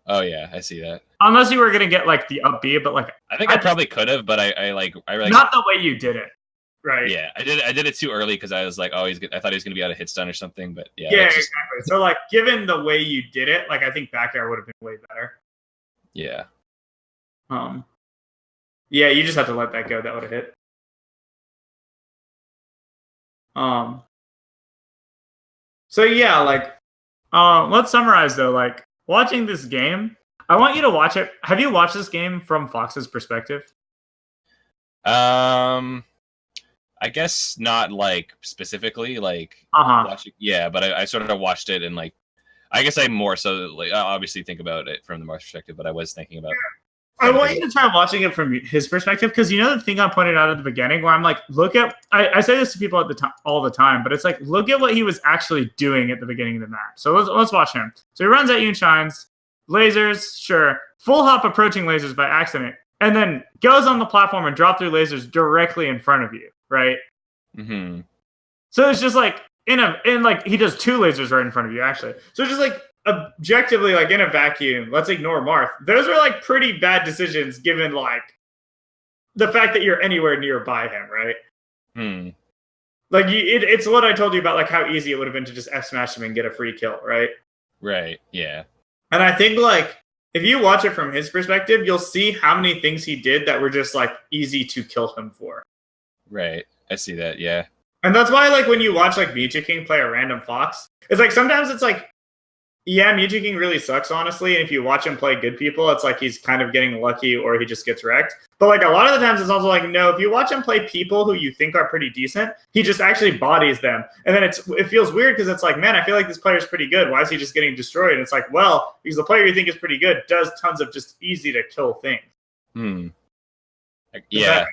Oh yeah, I see that. Unless you were gonna get like the up B, but like I think I probably could have, but I not the way you did it. Right. Yeah, I did it too early because I was like, I thought he was gonna be out of hit stun or something, but yeah. Yeah, exactly. So like, given the way you did it, like I think back air would have been way better. Yeah. Yeah, you just have to let that go. That would have hit. So yeah, like, let's summarize though. Like, watching this game, I want you to watch it. Have you watched this game from Fox's perspective? I guess not like specifically like watching, yeah, but I sort of watched it and like I guess I more so like I obviously think about it from the Marth perspective, but I was thinking about I want you to try watching it from his perspective because you know the thing I pointed out at the beginning where I'm like, look at I say this to people at the time all the time, but it's like look at what he was actually doing at the beginning of the map. So let's watch him. So he runs at you and shines, lasers, sure, full hop approaching lasers by accident, and then goes on the platform and drop through lasers directly in front of you, right? Mm-hmm. So it's just like in like he does two lasers right in front of you actually. So just like objectively, like in a vacuum, let's ignore Marth. Those are like pretty bad decisions given like the fact that you're anywhere nearby him, right? Like it's what I told you about like how easy it would have been to just F smash him and get a free kill, right? Right. Yeah. And I think like if you watch it from his perspective, you'll see how many things he did that were just like easy to kill him for. Right. I see that. Yeah. And that's why like when you watch like Mewtwo King play a random Fox, it's like sometimes it's like Yeah, Mewtwo King really sucks, honestly. And if you watch him play good people, it's like he's kind of getting lucky or he just gets wrecked. But like a lot of the times, it's also like, no, if you watch him play people who you think are pretty decent, he just actually bodies them. And then it feels weird because it's like, man, I feel like this player's pretty good. Why is he just getting destroyed? And it's like, well, because the player you think is pretty good does tons of just easy to kill things. Yeah,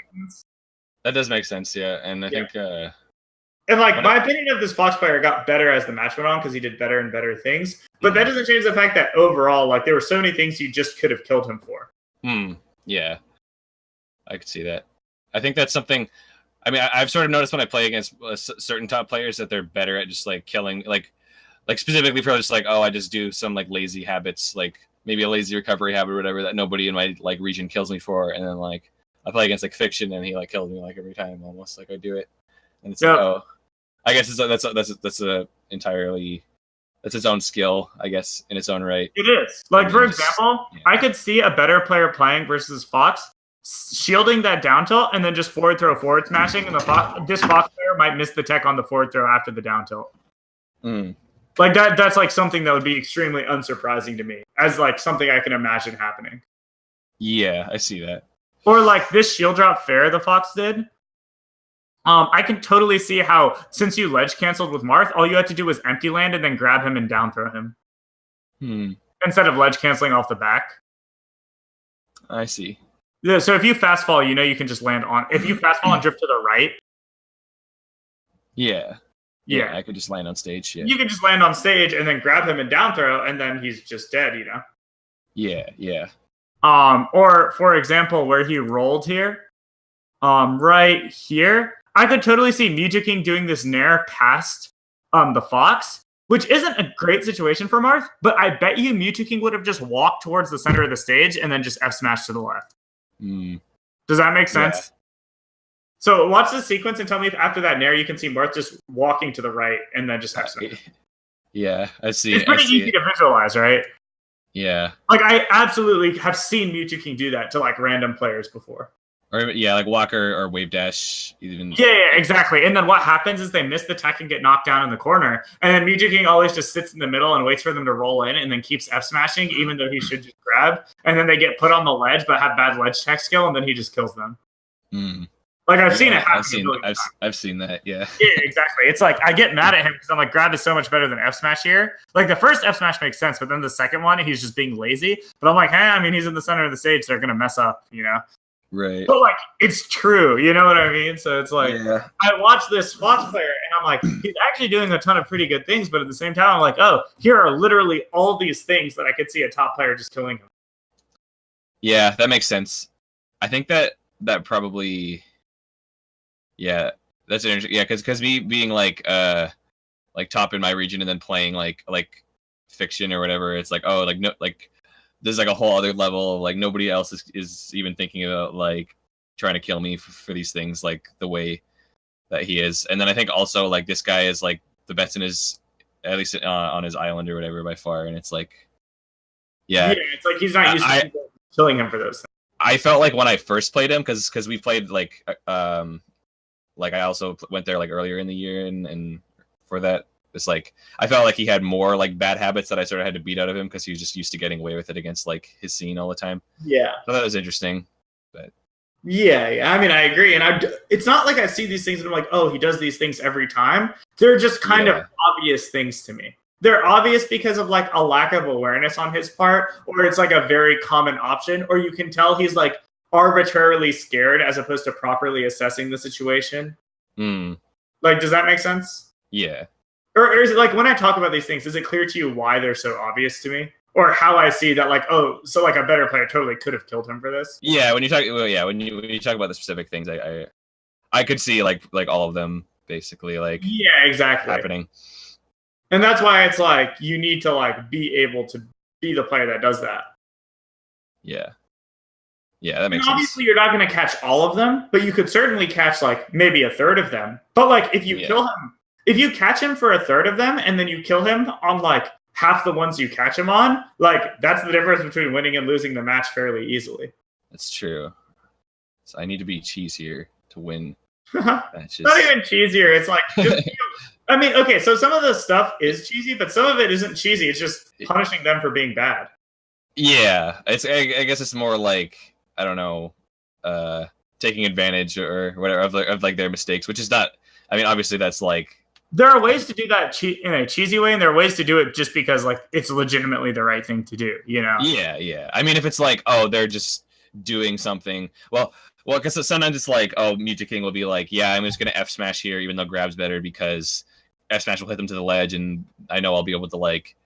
that does make sense. Yeah, and I think. And like my opinion of this Fox player got better as the match went on because he did better and better things. But that doesn't change the fact that overall, like there were so many things you just could have killed him for. Yeah, I could see that. I think that's something. I mean, I've sort of noticed when I play against certain top players that they're better at just like killing, like specifically for just like, oh, I just do some like lazy habits, like maybe a lazy recovery habit or whatever that nobody in my like region kills me for, and then like I play against like Fiction and he like kills me like every time almost like I do it, and it's like, oh. I guess that's its own skill, I guess, in its own right. It is. Like, for example, I could see a better player playing versus Fox, shielding that down tilt, and then just forward smashing, and this Fox player might miss the tech on the forward throw after the down tilt. Like, that's like something that would be extremely unsurprising to me, as like something I can imagine happening. Yeah, I see that. Or like this shield drop fair the Fox did. I can totally see how, since you ledge canceled with Marth, all you had to do was empty land and then grab him and down throw him. Instead of ledge canceling off the back. I see. Yeah, so if you fast fall, you know you can just land on. If you fast fall and drift to the right. Yeah, I could just land on stage. Yeah. You can just land on stage and then grab him and down throw, and then he's just dead, you know? Yeah. Or, for example, where he rolled here, right here, I could totally see Mewtwo King doing this nair past the Fox, which isn't a great situation for Marth, but I bet you Mewtwo King would have just walked towards the center of the stage and then just F smash to the left. Does that make sense? Yeah. So watch the sequence and tell me if after that nair you can see Marth just walking to the right and then just F smash. Yeah, I see. It's pretty easy to visualize, right? Yeah. Like I absolutely have seen Mewtwo King do that to like random players before. Or like Walker or Wave Dash. Even. Yeah, exactly. And then what happens is they miss the tech and get knocked down in the corner. And then Mewtwo King always just sits in the middle and waits for them to roll in and then keeps F smashing, even though he should just grab. And then they get put on the ledge but have bad ledge tech skill, and then he just kills them. Like I've seen it happen. I've seen that. Yeah. Yeah, exactly. It's like I get mad at him because I'm like, grab is so much better than F smash here. Like the first F smash makes sense, but then the second one he's just being lazy. But I'm like, hey, I mean, he's in the center of the stage, so they're gonna mess up, you know. Right. But like it's true, you know what I mean? So it's like I watch this Fox player and I'm like, he's actually doing a ton of pretty good things, but at the same time, I'm like, oh, here are literally all these things that I could see a top player just killing him. Yeah, that makes sense. I think that probably that's interesting. Yeah, because me being like top in my region and then playing like Fiction or whatever, it's like, oh, like no, like there's like a whole other level of like nobody else is even thinking about like trying to kill me for these things like the way that he is. And then I think also like this guy is like the best in his, at least on his island or whatever by far. And it's like, it's like he's not used to killing him for those things. I felt like when I first played him, because we played like I also went there like earlier in the year and for that. It's like I felt like he had more like bad habits that I sort of had to beat out of him because he was just used to getting away with it against like his scene all the time. Yeah, so that was interesting. But yeah. I mean, I agree, and it's not like I see these things and I'm like, oh, he does these things every time. They're just kind of obvious things to me. They're obvious because of like a lack of awareness on his part, or it's like a very common option, or you can tell he's like arbitrarily scared as opposed to properly assessing the situation. Like, does that make sense? Yeah. Or is it like when I talk about these things, is it clear to you why they're so obvious to me? Or how I see that, like, oh, so like a better player totally could have killed him for this? Yeah, when you talk about the specific things, I could see like all of them basically like exactly happening. And that's why it's like you need to like be able to be the player that does that. Yeah, that makes sense. Obviously, you're not going to catch all of them, but you could certainly catch like maybe a third of them. But like if you kill him. If you catch him for a third of them and then you kill him on like half the ones you catch him on, like that's the difference between winning and losing the match fairly easily. That's true. So I need to be cheesier to win matches. Not even cheesier. It's like just be I mean, okay, so some of the stuff is cheesy, but some of it isn't cheesy. It's just punishing them for being bad. Yeah, I guess it's more like, I don't know, taking advantage or whatever of like their mistakes, which is not. I mean, obviously that's like. There are ways to do that in a cheesy way, and there are ways to do it just because like it's legitimately the right thing to do. You know? Yeah. I mean, if it's like, oh, they're just doing something. Well, because sometimes it's like, oh, Mewtwo King will be like, yeah, I'm just gonna F smash here, even though grab's better because F smash will hit them to the ledge, and I know I'll be able to like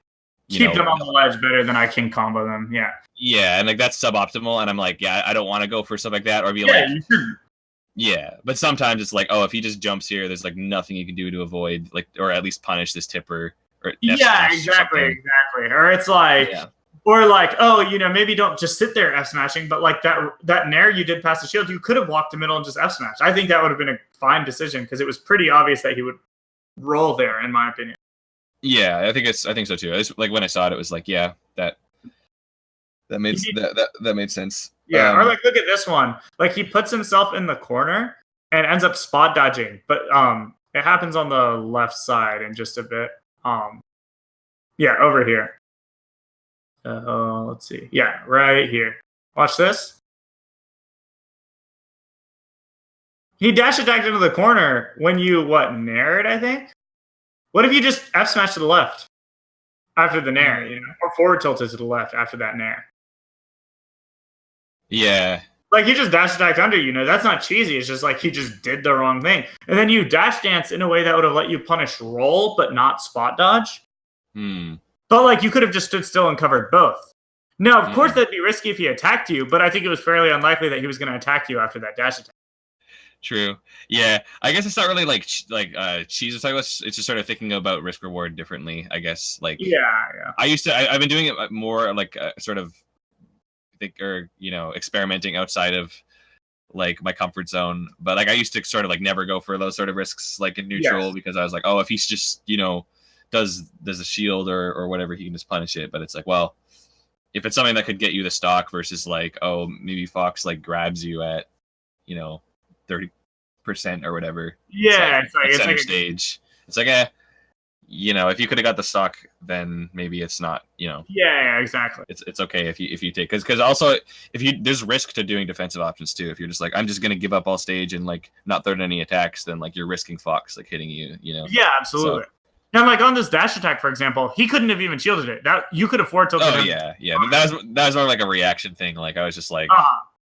keep them on the ledge better than I King combo them. Yeah. Yeah, and like that's suboptimal, and I'm like, yeah, I don't want to go for stuff like that, or be like, you shouldn't. Yeah, but sometimes it's like, oh, if he just jumps here, there's like nothing you can do to avoid, like, or at least punish this tipper. Or exactly. Or it's like, or like, oh, you know, maybe don't just sit there F smashing, but like that nair you did past the shield, you could have walked the middle and just F smashed. I think that would have been a fine decision because it was pretty obvious that he would roll there, in my opinion. Yeah, I think so too. Like when I saw it, it was like, yeah, that made that made sense. Yeah, or like look at this one. Like he puts himself in the corner and ends up spot dodging, but it happens on the left side in just a bit. Yeah, over here. Let's see. Yeah, right here. Watch this. He dash attacked into the corner when you nared, I think. What if you just F smash to the left after the nair, you know, or forward tilted to the left after that nair? Yeah. Like you just dash attacked under, you know, that's not cheesy. It's just like he just did the wrong thing. And then you dash dance in a way that would have let you punish roll, but not spot dodge. But like you could have just stood still and covered both. Now, of course, that'd be risky if he attacked you, but I think it was fairly unlikely that he was going to attack you after that dash attack. True. Yeah, I guess it's not really like cheese. It's just sort of thinking about risk reward differently. I guess like I've been doing it more like sort of experimenting outside of like my comfort zone. But like I used to sort of like never go for those sort of risks like in neutral because I was like, oh, if he's just does a shield or whatever, he can just punish it. But it's like, well, if it's something that could get you the stock versus like, oh, maybe Fox like grabs you at 30% or whatever. Yeah, it's like stage. It's like if you could have got the stock, then maybe it's not. Yeah, exactly. It's okay if you take because also there's risk to doing defensive options too. If you're just like, I'm just gonna give up all stage and like not throw any attacks, then like you're risking Fox like hitting you. Yeah, absolutely. So, now, like on this dash attack, for example, he couldn't have even shielded it. That you could have forward tilted him. Yeah. But that was more like a reaction thing. Like I was just like,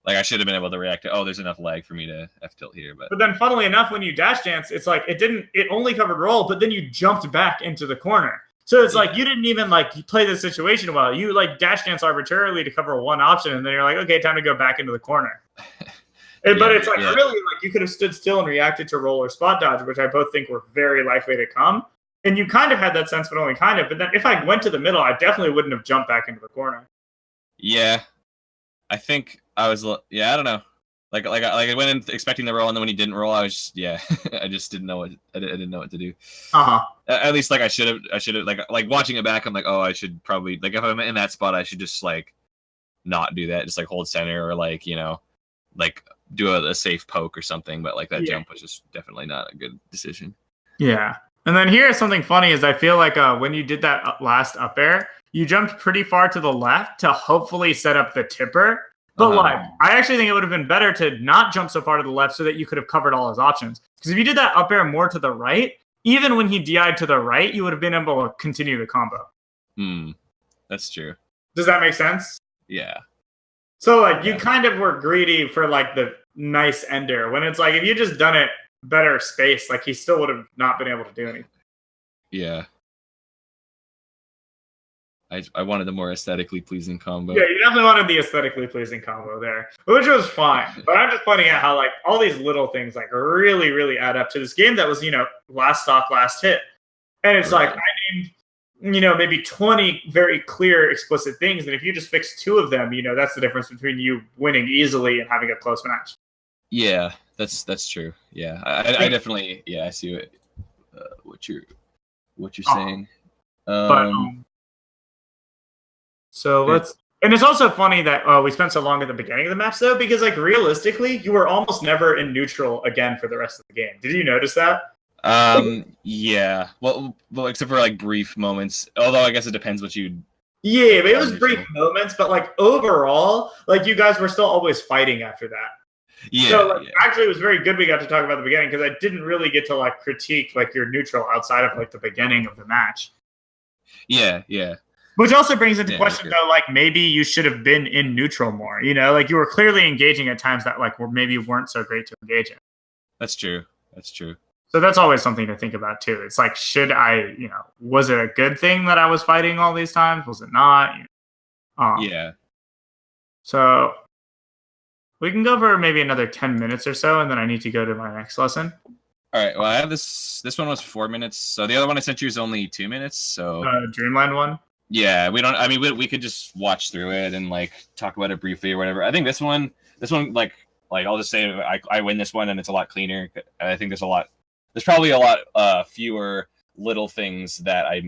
like I should have been able to react to. Oh, there's enough lag for me to F tilt here. But then, funnily enough, when you dash dance, it's like it only covered roll, but then you jumped back into the corner. So it's like you didn't even like play the situation well. You like dash dance arbitrarily to cover one option, and then you're like, okay, time to go back into the corner. But it's like really like you could have stood still and reacted to roll or spot dodge, which I both think were very likely to come. And you kind of had that sense, but only kind of. But then if I went to the middle, I definitely wouldn't have jumped back into the corner. Yeah, I think I was. Yeah, I don't know. Like I went in expecting the roll, and then when he didn't roll, I was I just didn't know what I didn't know what to do. At least like I should have like watching it back. I'm like, oh, I should probably like if I'm in that spot, I should just like not do that. Just like hold center or like like do a safe poke or something. But like that jump was just definitely not a good decision. Yeah. And then here's something funny is I feel like when you did that last up air, you jumped pretty far to the left to hopefully set up the tipper. But like, I actually think it would have been better to not jump so far to the left so that you could have covered all his options. Because if you did that up air more to the right, even when he DI'd to the right, you would have been able to continue the combo. That's true. Does that make sense? Yeah. So like, you kind of were greedy for like the nice ender when it's like, if you just done it better space, like he still would have not been able to do anything. Yeah. I wanted the more aesthetically pleasing combo. Yeah, you definitely wanted the aesthetically pleasing combo there, which was fine. But I'm just pointing out how like all these little things like really, really add up to this game that was, last stock, last hit. And it's like I named, maybe 20 very clear, explicit things. And if you just fix 2 of them, that's the difference between you winning easily and having a close match. Yeah, that's true. Yeah, I definitely I see what you're saying. So let's, and it's also funny that we spent so long at the beginning of the match though, because like realistically, you were almost never in neutral again for the rest of the game. Did you notice that? Yeah. Well, except for like brief moments. Although I guess it depends what you. Yeah, Like, but it was brief moments. But like overall, like you guys were still always fighting after that. So Yeah, like, yeah, actually, it was very good we got to talk about the beginning because I didn't really get to like critique like your neutral outside of like the beginning of the match. yeah, yeah. Which also brings into Yeah, question though, like maybe you should have been in neutral more. You know, like you were clearly engaging at times that like were maybe weren't so great to engage in. that's true. That's true. So that's always something to think about too. It's like, should I, was it a good thing that I was fighting all these times? Was it not? Yeah. So we can go for maybe another 10 minutes or so, and then I need to go to my next lesson. All right. Well, I have this. This one was 4 minutes. So the other one I sent you is only 2 minutes. So Dreamland one. yeah, we don't. I mean, we could just watch through it and like talk about it briefly or whatever. I think this one, like I'll just say I win this one and it's a lot cleaner. I think there's probably a lot fewer little things that I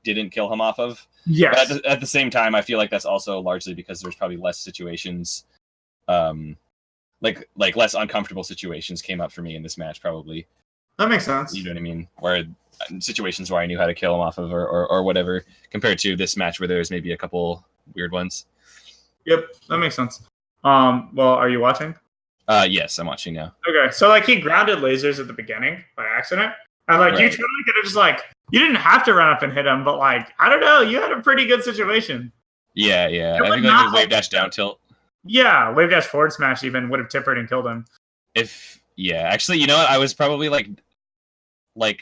didn't kill him off of. Yes. But at the same time, I feel like that's also largely because there's probably less situations, like less uncomfortable situations came up for me in this match. Probably. That makes sense. You know what I mean? Where situations where I knew how to kill him off of or whatever, compared to this match where there's maybe a couple weird ones. Yep, that makes sense. Well, are you watching? Yes, I'm watching now. Okay, so like he grounded lasers at the beginning by accident, and like you totally could have just like you didn't have to run up and hit him, but like I don't know, you had a pretty good situation. Yeah. I think like wave dash down tilt. Yeah, wave dash forward smash even would have tippered and killed him. Actually, you know what? I was probably like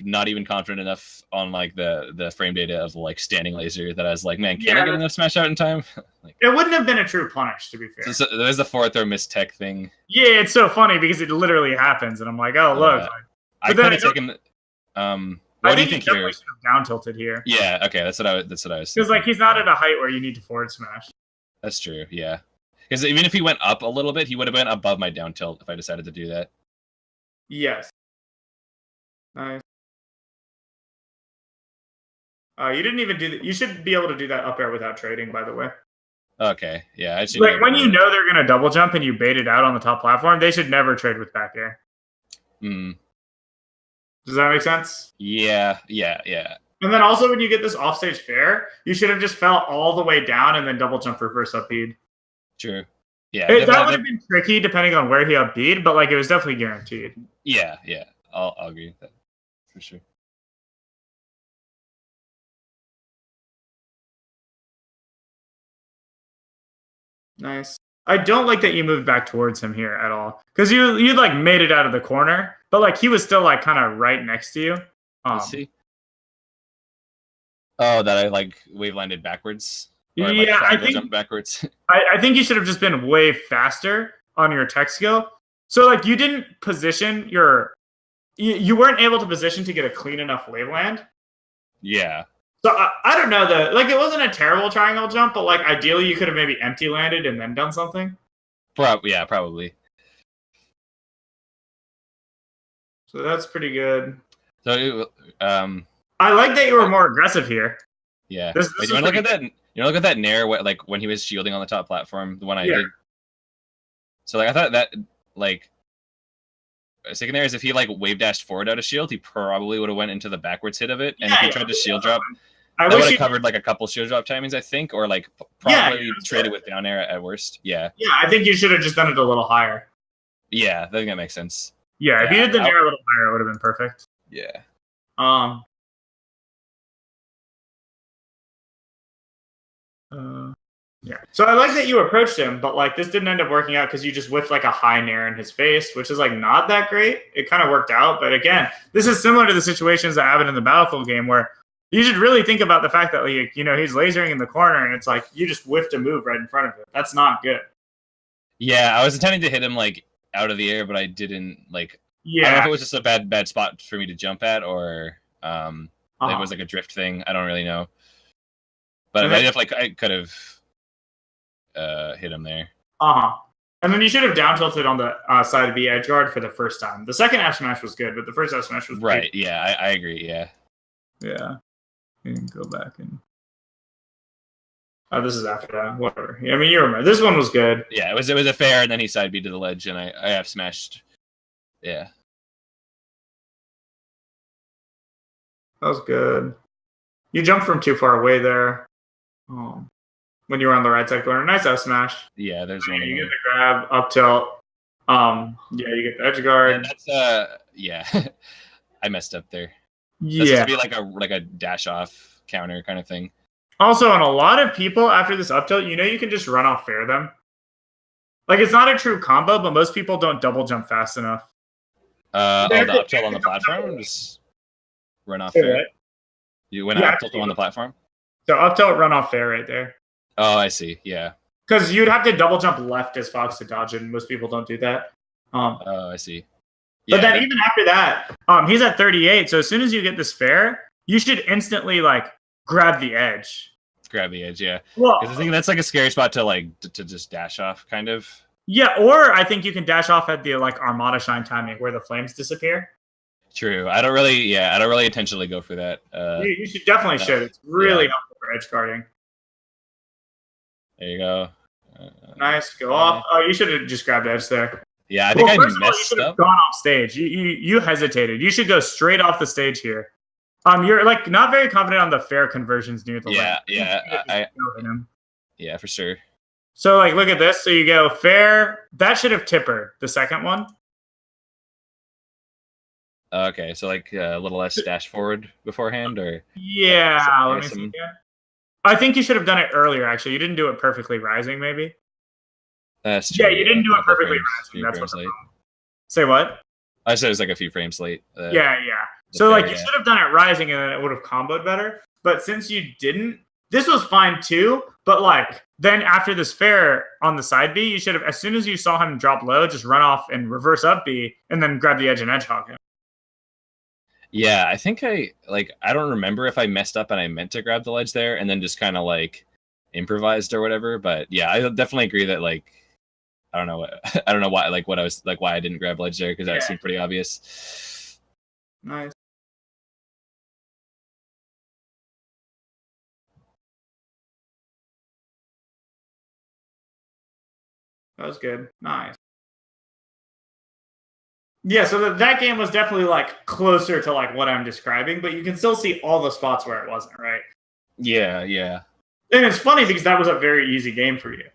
not even confident enough on like the frame data of like standing laser that I was like, man, can I get enough smash out in time? Like, it wouldn't have been a true punish, to be fair. So there's the forward throw miss tech thing. Yeah, it's so funny because it literally happens, and I'm like, oh look. I could have taken. What do you think here? Should have down tilted here. Yeah, okay, that's what I was. Because like he's not at a height where you need to forward smash. That's true. Yeah, because even if he went up a little bit, he would have been above my down tilt if I decided to do that. Yes. Nice. You didn't even do that. You should be able to do that up air without trading, by the way. Okay, yeah. Like when you know they're gonna double jump and you bait it out on the top platform, they should never trade with back air. Hmm. Does that make sense? Yeah. And then also when you get this offstage fair, you should have just fell all the way down and then double jump reverse up bead. True. Yeah. That would have been tricky depending on where he up bead, but like it was definitely guaranteed. Yeah. I'll agree with that for sure. Nice. I don't like that you moved back towards him here at all because you like made it out of the corner, but like he was still like kind of right next to you. Let's see. Oh, that I like wave landed backwards. Or, I think jumped backwards. I think you should have just been way faster on your tech skill. So like you didn't position you weren't able to position to get a clean enough wave land. Yeah. So I don't know it wasn't a terrible triangle jump, but like ideally you could have maybe empty landed and then done something. Probably. So that's pretty good. So I like that you were more aggressive here. Yeah. Wait, you want to look at that? You know, look at that nair, like when he was shielding on the top platform, the one I did. So like I thought that like second there is if he like wave dashed forward out of shield, he probably would have went into the backwards hit of it, and if he tried to shield drop, that would have covered like a couple shield drop timings, I think, or like probably traded with down air at worst. Yeah. Yeah, I think you should have just done it a little higher. Yeah, I think that makes sense. Yeah, if you did the nair a little higher, it would have been perfect. Yeah. Yeah. So I like that you approached him, but like this didn't end up working out because you just whiffed like a high nair in his face, which is like not that great. It kind of worked out, but again, this is similar to the situations that happened in the Battlefield game where you should really think about the fact that like, he's lasering in the corner and it's like you just whiffed a move right in front of him. That's not good. Yeah, I was intending to hit him like out of the air, but I didn't like. Yeah. I don't know if it was just a bad spot for me to jump at, or it was like a drift thing. I don't really know. But I could have hit him there. And then you should have down tilted on the side of the edge guard for the first time. The second F smash was good, but the first F smash was right. Great. Yeah, I agree. Yeah. You can go back and. Oh, this is after that. Whatever. I mean, you remember this one was good. Yeah, it was a fair, and then he side beat to the ledge, and I F smashed. Yeah. That was good. You jumped from too far away there. When you were on the right side corner. Nice F smash. Yeah, there's one. You get the grab, up tilt. Yeah, you get the edge guard. Yeah, yeah. I messed up there. Yeah. That's supposed to be like a dash off counter kind of thing. Also, on a lot of people after this up tilt, you can just run off fair them. Like, it's not a true combo, but most people don't double jump fast enough. The up tilt on the platform, just run off fair. What? You went up tilt on the platform? So up tilt, run off fair right there. Oh, I see. Yeah. Because you'd have to double jump left as Fox to dodge it, and most people don't do that. Oh, I see. Yeah, but then even after that, he's at 38. So as soon as you get this fair, you should instantly grab the edge. Grab the edge, yeah. Well, I think that's like a scary spot to to just dash off, kind of. Yeah, or I think you can dash off at the Armada Shine timing where the flames disappear. True. I don't really intentionally go for that. You should definitely should. It's really helpful for edge guarding. There you go. Nice. Go off. Oh, you should have just grabbed edge there. Yeah, I think I messed you should have up. gone off stage. You hesitated. You should go straight off the stage here. You're not very confident on the fair conversions near the lane. Yeah, for sure. So look at this. So you go fair. That should have tipper the second one. Okay, so a little less dash forward beforehand, or yeah. Let me see again. I think you should have done it earlier. Actually, you didn't do it perfectly rising. Maybe. That's true. Yeah, you didn't do it perfectly rising. That's what. Say what? I said it was a few frames late. Yeah. So you should have done it rising, and then it would have comboed better. But since you didn't, this was fine too. But then after this fair on the side B, you should have, as soon as you saw him drop low, just run off and reverse up B, and then grab the edge and edge hog him. Yeah, I think I don't remember if I messed up and I meant to grab the ledge there and then just kind of improvised or whatever. But yeah, I definitely agree that I don't know why why I didn't grab ledge there, because that seemed pretty obvious. Nice. That was good. Nice. Yeah, so that game was definitely closer to what I'm describing, but you can still see all the spots where it wasn't, right? Yeah. And it's funny because that was a very easy game for you.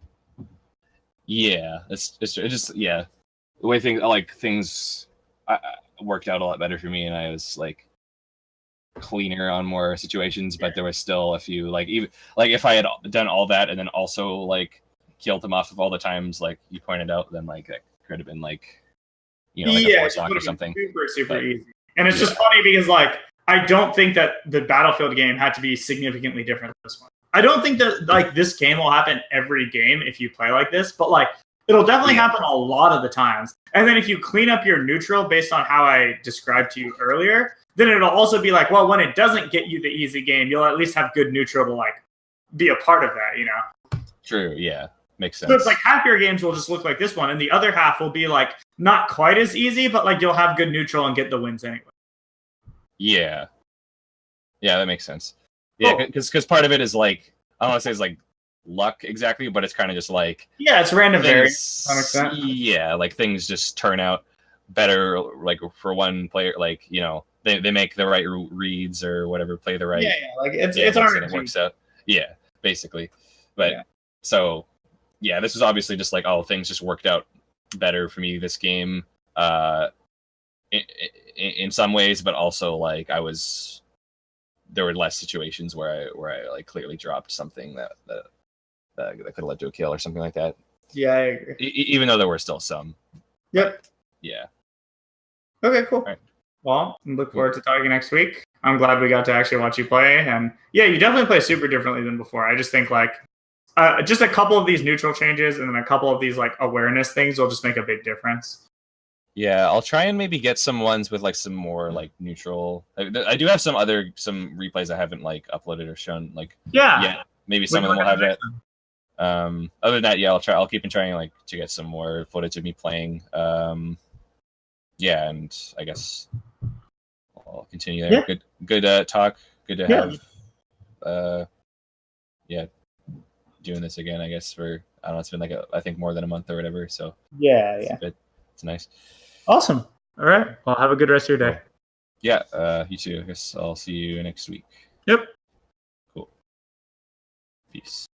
Yeah, it's just the way things worked out a lot better for me, and I was cleaner on more situations, but there was still a few even if I had done all that and then also killed them off of all the times you pointed out, then it could have been a force lock or something. Super easy. And it's just funny because I don't think that the Battlefield game had to be significantly different than this one. I don't think that this game will happen every game if you play like this, but it'll definitely happen a lot of the times. And then if you clean up your neutral based on how I described to you earlier, then it'll also be when it doesn't get you the easy game, you'll at least have good neutral to be a part of that, True, yeah. Makes sense. So it's half your games will just look like this one, and the other half will be not quite as easy, but you'll have good neutral and get the wins anyway. Yeah, that makes sense. Yeah, because part of it is I don't want to say it's luck exactly, but it's kind of just it's random variance to some extent. Yeah, things just turn out better for one player. They make the right reads or whatever, play the right. It's hard. It works out. Yeah, basically, but so. Yeah, this was obviously just things just worked out better for me this game, in some ways, but also there were less situations where I clearly dropped something that could have led to a kill or something like that. Yeah, I agree. Even though there were still some. Yep. Yeah. Okay, cool. Right. Well, look forward to talking next week. I'm glad we got to actually watch you play, and you definitely play super differently than before. I just think just a couple of these neutral changes and then a couple of these awareness things will just make a big difference. Yeah, I'll try and maybe get some ones with some more neutral. I do have some replays I haven't uploaded or shown yeah, maybe some of them will have that. Other than that, I'll keep on trying to get some more footage of me playing. Yeah, and I guess I'll continue there. Yeah. Good talk. Good to have doing this again, I guess, for I don't know, it's been I think more than a month or whatever, so it's nice. Awesome. All right, well, have a good rest of your day. Yeah, you too. I guess I'll see you next week. Yep. Cool. Peace.